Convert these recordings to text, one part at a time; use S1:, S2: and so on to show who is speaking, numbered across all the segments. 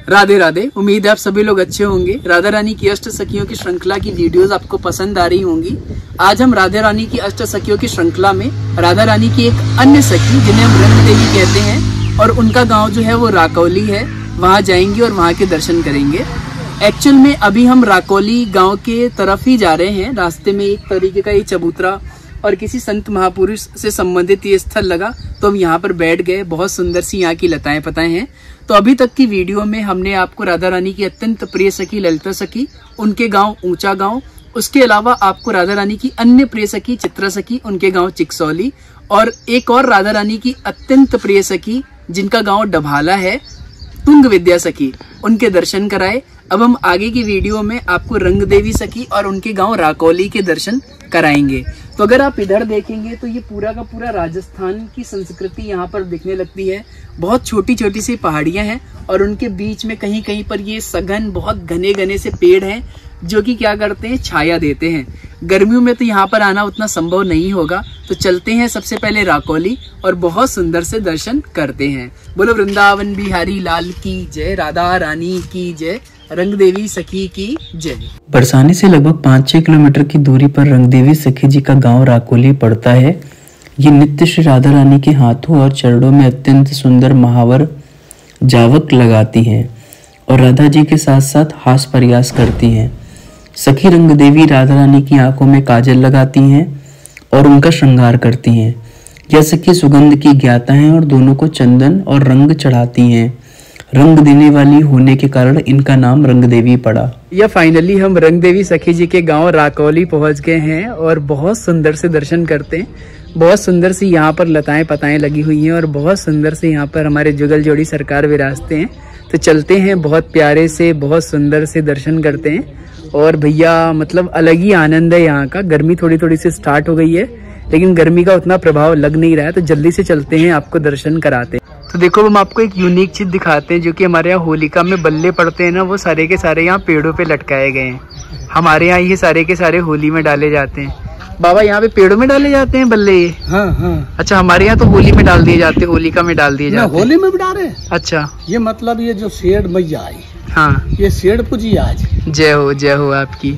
S1: राधे राधे। उम्मीद है आप सभी लोग अच्छे होंगे। राधा रानी की अष्ट सखियों की श्रृंखला की वीडियोस आपको पसंद आ रही होंगी। आज हम राधा रानी की अष्ट सखियों की श्रृंखला में राधा रानी की एक अन्य सखी जिन्हें हम रंग देवी कहते हैं और उनका गांव जो है वो राकौली है, वहां जाएंगे और वहां के दर्शन करेंगे। एक्चुअल में अभी हम राकौली गाँव के तरफ ही जा रहे हैं। रास्ते में एक तरीके का ये चबूतरा और किसी संत महापुरुष से संबंधित ये स्थल लगा तो हम यहाँ पर बैठ गए। बहुत सुंदर सी यहाँ की लताएं पताएं हैं। तो अभी तक की वीडियो में हमने आपको राधा रानी की अत्यंत प्रिय सखी ललिता सखी, उनके गांव ऊंचा गांव, उसके अलावा आपको राधा रानी की अन्य प्रिय सखी चित्रा सखी, उनके गांव चिकसौली, और एक और राधा रानी की अत्यंत प्रिय सखी जिनका गांव डभाला है, तुंग विद्या सखी, उनके दर्शन कराए। अब हम आगे की वीडियो में आपको रंग देवी सखी और उनके गांव राकौली के दर्शन कराएंगे। तो अगर आप इधर देखेंगे तो ये पूरा का पूरा राजस्थान की संस्कृति यहाँ पर दिखने लगती है। बहुत छोटी छोटी सी पहाड़ियां हैं और उनके बीच में कहीं कहीं पर ये सघन बहुत घने घने से पेड़ हैं जो कि क्या करते हैं, छाया देते हैं। गर्मियों में तो यहाँ पर आना उतना संभव नहीं होगा। तो चलते हैं सबसे पहले राकौली और बहुत सुंदर से दर्शन करते हैं। बोलो वृंदावन बिहारी लाल की जय, राधा रानी की जय, रंग देवी सखी की जय।
S2: बरसाने से लगभग 5-6 किलोमीटर की दूरी पर रंग देवी सखी जी का गांव राकौली पड़ता है। ये नित्य श्री राधा रानी के हाथों और चरणों में अत्यंत सुंदर महावर जावक लगाती हैं और राधा जी के साथ साथ हास प्रयास करती हैं। सखी रंग देवी राधा रानी की आंखों में काजल लगाती हैं और उनका श्रृंगार करती हैं। यह सखी सुगंध की ज्ञाता हैं और दोनों को चंदन और रंग चढ़ाती हैं। रंग देने वाली होने के कारण इनका नाम रंग देवी पड़ा।
S1: या फाइनली हम रंग देवी सखी जी के गांव राकौली पहुंच गए हैं और बहुत सुंदर से दर्शन करते हैं। बहुत सुंदर सी यहाँ पर लताएं पताएं लगी हुई हैं और बहुत सुंदर से यहाँ पर हमारे जुगल जोड़ी सरकार विराजते हैं। तो चलते हैं, बहुत प्यारे से बहुत सुंदर से दर्शन करते हैं। और भैया मतलब अलग ही आनंद है यहाँ का। गर्मी थोड़ी थोड़ी सी स्टार्ट हो गई है लेकिन गर्मी का उतना प्रभाव लग नहीं रहा है। तो जल्दी से चलते हैं, आपको दर्शन कराते हैं। तो देखो हम आपको एक यूनिक चीज दिखाते हैं जो कि हमारे यहाँ होलिका में बल्ले पड़ते हैं ना, वो सारे के सारे यहाँ पेड़ों पे लटकाए गए हैं। हमारे यहाँ ये सारे के सारे होली में डाले जाते हैं। बाबा यहाँ पे पेड़ों में डाले जाते हैं बल्ले ये?
S3: हाँ।
S1: अच्छा, हमारे यहाँ तो होली में डाल दिए जाते हैं, होलिका में डाल दिए जाते हैं।
S3: होली में भी डाले?
S1: अच्छा,
S3: ये मतलब ये जो शेर मैया आई,
S1: हाँ,
S3: ये शेर पूजी आज।
S1: जय हो आपकी।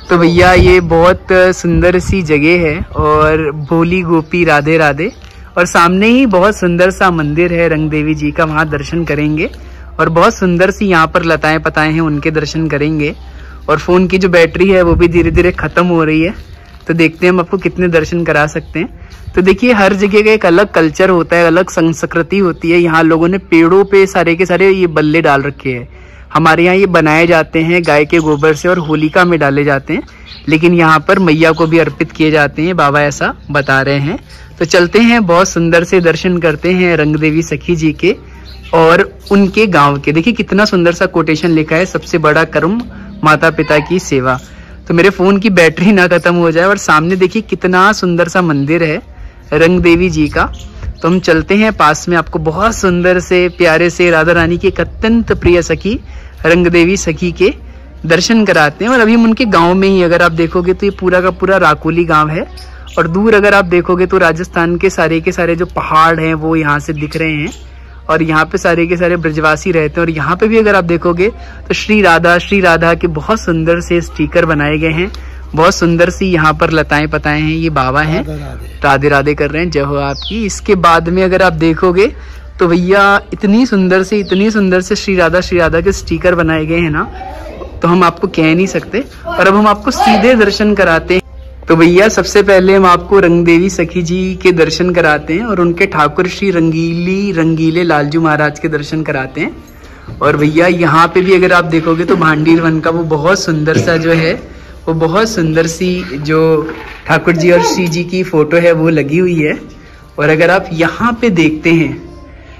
S1: तो भैया ये बहुत सुंदर सी जगह है और भोली गोपी राधे राधे, और सामने ही बहुत सुंदर सा मंदिर है रंग देवी जी का, वहां दर्शन करेंगे। और बहुत सुंदर सी यहाँ पर लताएं पताएं हैं, उनके दर्शन करेंगे। और फोन की जो बैटरी है वो भी धीरे धीरे खत्म हो रही है। तो देखते हैं हम आपको कितने दर्शन करा सकते हैं। तो देखिए हर जगह का एक अलग कल्चर होता है, अलग संस्कृति होती है। यहाँ लोगों ने पेड़ों पे सारे के सारे ये बल्ले डाल रखे हैं। हमारे यहाँ ये बनाए जाते हैं गाय के गोबर से और होलिका में डाले जाते हैं, लेकिन यहाँ पर मैया को भी अर्पित किए जाते हैं, बाबा ऐसा बता रहे हैं। तो चलते हैं, बहुत सुंदर से दर्शन करते हैं रंग देवी सखी जी के और उनके गांव के। देखिए कितना सुंदर सा कोटेशन लिखा है, सबसे बड़ा कर्म माता पिता की सेवा। तो मेरे फोन की बैटरी ना खत्म हो जाए। और सामने देखिए कितना सुंदर सा मंदिर है रंग देवी जी का। तो हम चलते हैं पास में, आपको बहुत सुंदर से प्यारे से राधा रानी की एक अत्यंत प्रिय सखी रंग देवी सखी के दर्शन कराते हैं। और अभी हम उनके गांव में ही, अगर आप देखोगे तो ये पूरा का पूरा राकौली गांव है और दूर अगर आप देखोगे तो राजस्थान के सारे जो पहाड़ हैं वो यहाँ से दिख रहे हैं और यहाँ पे सारे के सारे ब्रजवासी रहते हैं। और यहाँ पे भी अगर आप देखोगे तो श्री राधा के बहुत सुंदर से स्टिकर बनाए गए हैं। बहुत सुंदर सी यहाँ पर लताएं पताएं हैं। ये बाबा हैं, राधे राधे कर रहे हैं, जय हो आपकी। इसके बाद में अगर आप देखोगे तो भैया इतनी सुंदर से श्री राधा के स्टिकर बनाए गए हैं ना, तो हम आपको कह नहीं सकते। और अब हम आपको सीधे दर्शन कराते हैं। तो भैया सबसे पहले हम आपको रंग देवी सखी जी के दर्शन कराते हैं और उनके ठाकुर श्री रंगीले लालजू महाराज के दर्शन कराते हैं। और भैया यहाँ पे भी अगर आप देखोगे तो भांडीर वन का वो बहुत सुंदर सा जो है, वो बहुत सुंदर सी जो ठाकुर जी और श्री जी की फोटो है वो लगी हुई है। और अगर आप यहाँ पे देखते हैं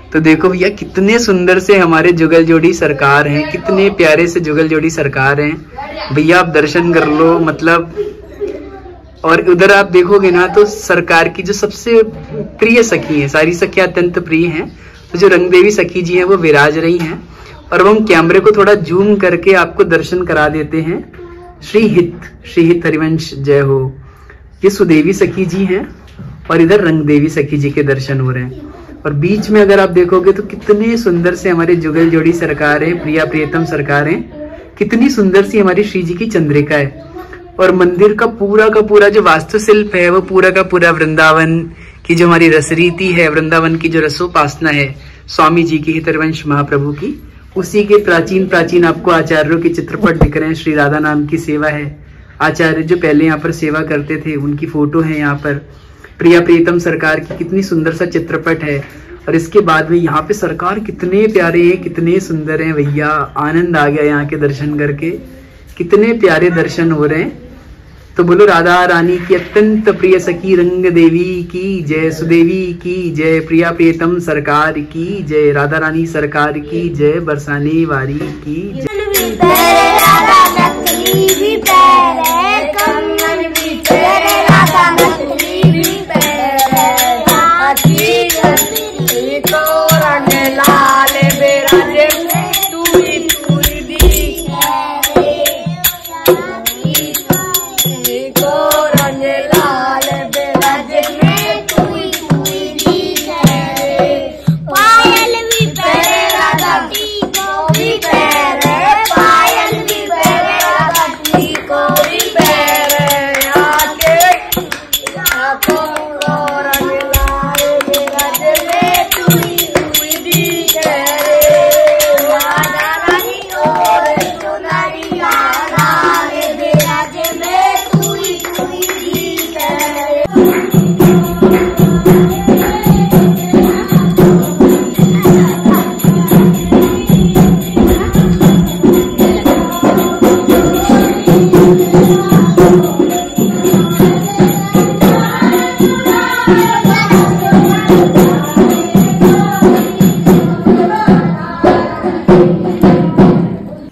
S1: तो देखो भैया कितने सुंदर से हमारे जुगल जोड़ी सरकार हैं, कितने प्यारे से जुगल जोड़ी सरकार हैं। भैया आप दर्शन कर लो मतलब। और उधर आप देखोगे ना तो सरकार की जो सबसे प्रिय सखी है, सारी सखियां अत्यंत प्रिय हैं, तो जो रंग देवी सखी जी हैं वो विराज रही हैं। और अब हम कैमरे को थोड़ा जूम करके आपको दर्शन करा देते हैं। श्री हित हरिवंश जय हो, ये सुदेवी सखी जी हैं और इधर रंग देवी सखी जी के दर्शन हो रहे हैं। और बीच में अगर आप देखोगे तो कितने सुंदर से हमारे जुगल जोड़ी सरकार है, प्रिया प्रियतम सरकार है, कितनी सुंदर सी हमारी श्री जी की चंद्रिका है। और मंदिर का पूरा जो वास्तुशिल्प है वो पूरा का पूरा वृंदावन की जो हमारी रसरीति है, वृंदावन की जो रसोपासना है स्वामी जी की, हितरवंश महाप्रभु की, उसी के प्राचीन आपको आचार्यों के चित्रपट दिख रहे हैं। श्री राधा नाम की सेवा है, आचार्य जो पहले यहाँ पर सेवा करते थे उनकी फोटो है यहाँ पर। प्रिया प्रियतम सरकार की कितनी सुंदर सा चित्रपट है। और इसके बाद में यहाँ पे सरकार कितने प्यारे हैं, कितने सुंदर हैं भैया, आनंद आ गया यहाँ के दर्शन करके, कितने प्यारे दर्शन हो रहे हैं। तो बोलो राधा रानी की अत्यंत प्रिय सखी रंग देवी की जय, सुदेवी की जय, प्रिया प्रियतम सरकार की जय, राधा रानी सरकार की जय, बरसाने वाली की जय।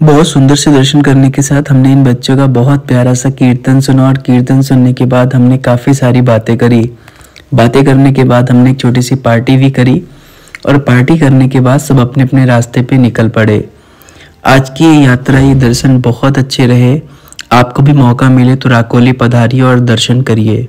S2: बहुत सुंदर से दर्शन करने के साथ हमने इन बच्चों का बहुत प्यारा सा कीर्तन सुना और कीर्तन सुनने के बाद हमने काफ़ी सारी बातें करी। बातें करने के बाद हमने एक छोटी सी पार्टी भी करी और पार्टी करने के बाद सब अपने अपने रास्ते पे निकल पड़े। आज की ये यात्रा, ये दर्शन बहुत अच्छे रहे। आपको भी मौका मिले तो राकोली पधारिए और दर्शन करिए।